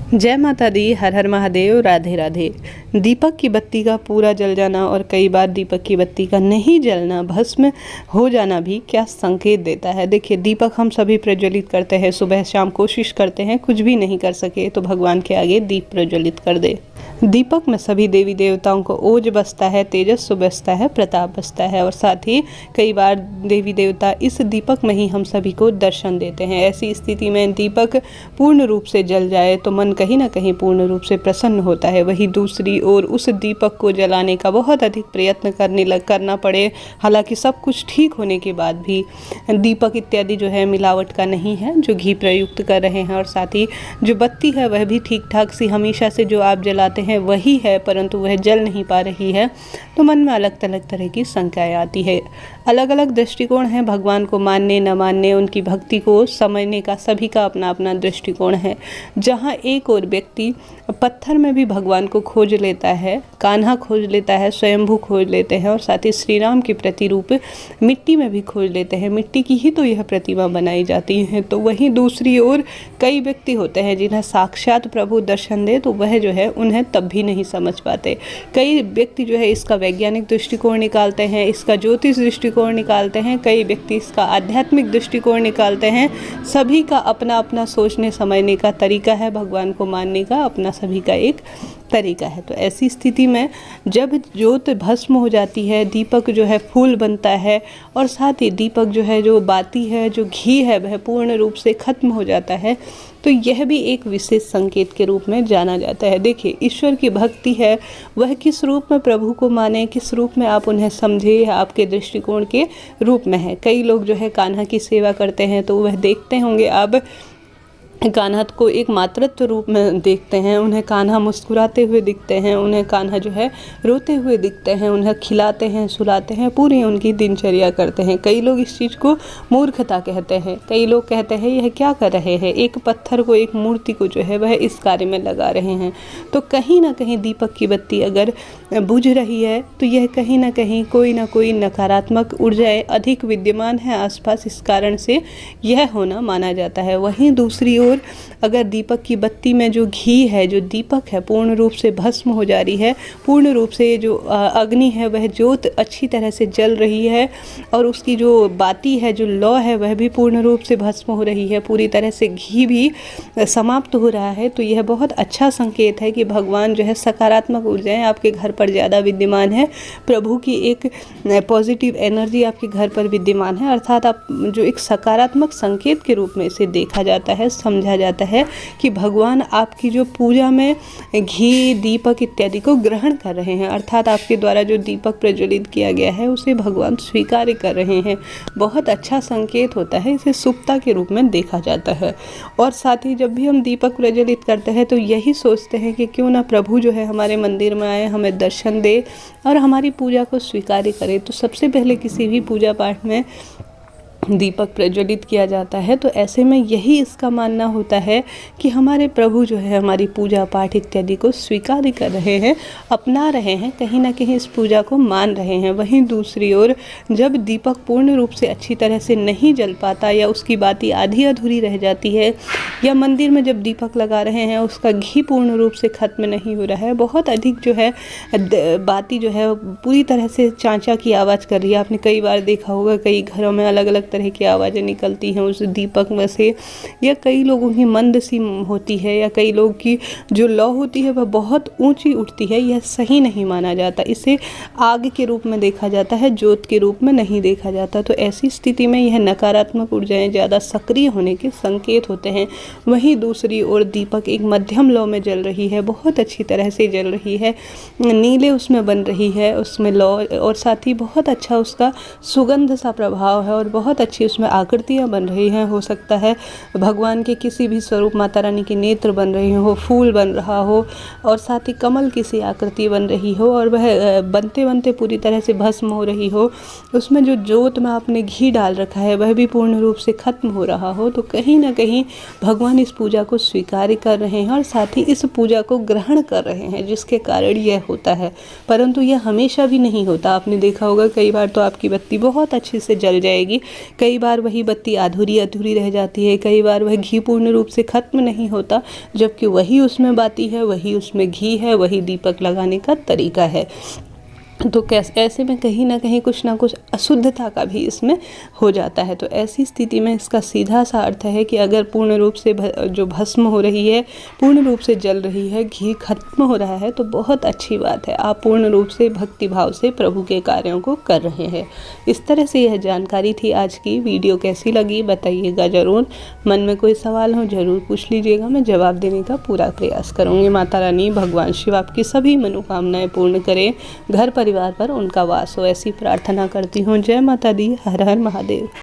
जय माता दी। हर हर महादेव। राधे राधे। दीपक की बत्ती का पूरा जल जाना और कई बार दीपक की बत्ती का नहीं जलना, भस्म हो जाना भी क्या संकेत देता है। देखिए, दीपक हम सभी प्रज्वलित करते हैं, सुबह शाम कोशिश करते हैं, कुछ भी नहीं कर सके तो भगवान के आगे दीप प्रज्वलित कर दे। दीपक में सभी देवी देवताओं को ओज बसता है, तेजस्व बसता है, प्रताप बसता है और साथ ही कई बार देवी देवता इस दीपक में ही हम सभी को दर्शन देते हैं। ऐसी स्थिति में दीपक पूर्ण रूप से जल जाए तो मन कहीं ना कहीं पूर्ण रूप से प्रसन्न होता है। वही दूसरी ओर उस दीपक को जलाने का बहुत अधिक प्रयत्न करना पड़े, हालांकि सब कुछ ठीक होने के बाद भी दीपक इत्यादि जो है मिलावट का नहीं है, जो घी प्रयुक्त कर रहे हैं, और साथ ही जो बत्ती है वह भी ठीक ठाक सी हमेशा से जो आप जलाते हैं वही है, परंतु वह जल नहीं पा रही है, तो मन में अलग अलग तरह की शंकाएं आती है। अलग अलग दृष्टिकोण है भगवान को मानने न मानने, उनकी भक्ति को समझने का सभी का अपना अपना दृष्टिकोण है। जहाँ एक और व्यक्ति पत्थर में भी भगवान को खोज लेता है, कान्हा खोज लेता है, स्वयंभू खोज लेते हैं, और साथ ही श्री राम की प्रतिरूप मिट्टी में भी खोज लेते हैं। मिट्टी की ही तो यह प्रतिमा बनाई जाती है। तो वहीं दूसरी ओर कई व्यक्ति होते हैं जिन्हें साक्षात प्रभु दर्शन दे तो वह जो है उन्हें तब भी नहीं समझ पाते। कई व्यक्ति जो है इसका वैज्ञानिक दृष्टिकोण निकालते हैं, इसका ज्योतिष दृष्टिकोण निकालते हैं, कई व्यक्ति इसका आध्यात्मिक दृष्टिकोण निकालते हैं। सभी का अपना अपना सोचने समझने का तरीका है, भगवान को मानने का अपना सभी का एक तरीका है। तो ऐसी स्थिति में जब ज्योत भस्म हो जाती है, दीपक जो है फूल बनता है, और साथ ही दीपक जो है जो बाती है, जो घी है, वह पूर्ण रूप से खत्म हो जाता है, तो यह भी एक विशेष संकेत के रूप में जाना जाता है। देखिए, ईश्वर की भक्ति है, वह किस रूप में प्रभु को माने, किस रूप में आप उन्हें समझे, आपके दृष्टिकोण के रूप में है। कई लोग जो है कान्हा की सेवा करते हैं तो वह देखते होंगे आप कान्हा को एक मातृत्व रूप में देखते हैं, उन्हें कान्हा मुस्कुराते हुए दिखते हैं, उन्हें कान्हा जो है रोते हुए दिखते हैं, उन्हें खिलाते हैं, सुलाते हैं, पूरी उनकी दिनचर्या करते हैं। कई लोग इस चीज़ को मूर्खता कहते हैं, कई लोग कहते हैं यह क्या कर रहे हैं, एक पत्थर को, एक मूर्ति को जो है वह इस कार्य में लगा रहे हैं। तो कहीं ना कहीं दीपक की बत्ती अगर बुझ रही है तो यह कहीं ना कहीं कोई ना कोई नकारात्मक ऊर्जाएं अधिक विद्यमान है आसपास, इस कारण से यह होना माना जाता है। वहीं दूसरी ओर अगर दीपक की बत्ती में जो घी है, जो दीपक है, पूर्ण रूप से भस्म हो जा रही है, पूर्ण रूप से जो अग्नि है वह ज्योत अच्छी तरह से जल रही है, और उसकी जो बाती है, जो लौ है, वह भी पूर्ण रूप से भस्म हो रही है, पूरी तरह से घी भी समाप्त हो रहा है, तो यह बहुत अच्छा संकेत है कि भगवान जो है सकारात्मक ऊर्जाएं आपके घर पर ज़्यादा विद्यमान है, प्रभु की एक पॉजिटिव एनर्जी आपके घर पर विद्यमान है, अर्थात आप जो एक सकारात्मक संकेत के रूप में इसे देखा जाता है, समझा जाता है कि भगवान आपकी जो पूजा में घी, दीपक इत्यादि को ग्रहण कर रहे हैं, अर्थात आपके द्वारा जो दीपक प्रज्वलित किया गया है उसे भगवान स्वीकार कर रहे हैं। बहुत अच्छा संकेत होता है, इसे शुभता के रूप में देखा जाता है। और साथ ही जब भी हम दीपक प्रज्वलित करते हैं तो यही सोचते हैं कि क्यों ना प्रभु जो है हमारे मंदिर में आए, हमें दर्शन दे और हमारी पूजा को स्वीकार करे। तो सबसे पहले किसी भी पूजा पाठ में दीपक प्रज्वलित किया जाता है, तो ऐसे में यही इसका मानना होता है कि हमारे प्रभु जो है हमारी पूजा पाठ इत्यादि को स्वीकार कर रहे हैं, अपना रहे हैं, कहीं ना कहीं इस पूजा को मान रहे हैं। वहीं दूसरी ओर जब दीपक पूर्ण रूप से अच्छी तरह से नहीं जल पाता, या उसकी बाती आधी अधूरी रह जाती है, या मंदिर में जब दीपक लगा रहे हैं उसका घी पूर्ण रूप से खत्म नहीं हो रहा है, बहुत अधिक जो है बाती जो है पूरी तरह से चांचा की आवाज़ कर रही है। आपने कई बार देखा होगा, कई घरों में अलग अलग तरह की आवाज़ें निकलती हैं उस दीपक में से, या कई लोगों की मंद सी होती है, या कई लोग की जो लौ होती है वह बहुत ऊंची उठती है। यह सही नहीं माना जाता, इसे आग के रूप में देखा जाता है, ज्योत के रूप में नहीं देखा जाता। तो ऐसी स्थिति में यह नकारात्मक ऊर्जाएं ज़्यादा सक्रिय होने के संकेत होते हैं। वहीं दूसरी ओर दीपक एक मध्यम लौ में जल रही है, बहुत अच्छी तरह से जल रही है, नीले उसमें बन रही है उसमें लौ, और साथ ही बहुत अच्छा उसका सुगंध सा प्रभाव है, और बहुत अच्छी उसमें आकृतियाँ बन रही हैं। हो सकता है भगवान के किसी भी स्वरूप, माता रानी के नेत्र बन रहे हो, फूल बन रहा हो, और साथ ही कमल की सी आकृति बन रही हो, और वह बनते बनते पूरी तरह से भस्म हो रही हो, उसमें जो ज्योत में आपने घी डाल रखा है वह भी पूर्ण रूप से खत्म हो रहा हो, तो कहीं ना कहीं भगवान इस पूजा को स्वीकार कर रहे हैं और साथ ही इस पूजा को ग्रहण कर रहे हैं, जिसके कारण यह होता है। परंतु यह हमेशा भी नहीं होता। आपने देखा होगा कई बार तो आपकी बत्ती बहुत अच्छे से जल जाएगी, कई बार वही बत्ती अधूरी अधूरी रह जाती है, कई बार वह घी पूर्ण रूप से खत्म नहीं होता, जबकि वही उसमें बाती है, वही उसमें घी है, वही दीपक लगाने का तरीका है। तो कैसे ऐसे में कहीं ना कहीं कुछ ना कुछ अशुद्धता का भी इसमें हो जाता है। तो ऐसी स्थिति में इसका सीधा सा अर्थ है कि अगर पूर्ण रूप से जो भस्म हो रही है, पूर्ण रूप से जल रही है, घी खत्म हो रहा है, तो बहुत अच्छी बात है, आप पूर्ण रूप से भक्ति भाव से प्रभु के कार्यों को कर रहे हैं। इस तरह से यह जानकारी थी आज की। वीडियो कैसी लगी बताइएगा ज़रूर। मन में कोई सवाल हो ज़रूर पूछ लीजिएगा, मैं जवाब देने का पूरा प्रयास करूँगी। माता रानी भगवान शिव आपकी सभी मनोकामनाएँ पूर्ण करें, घर परिवार पर उनका वास हो, ऐसी प्रार्थना करती हूँ। जय माता दी। हर हर महादेव।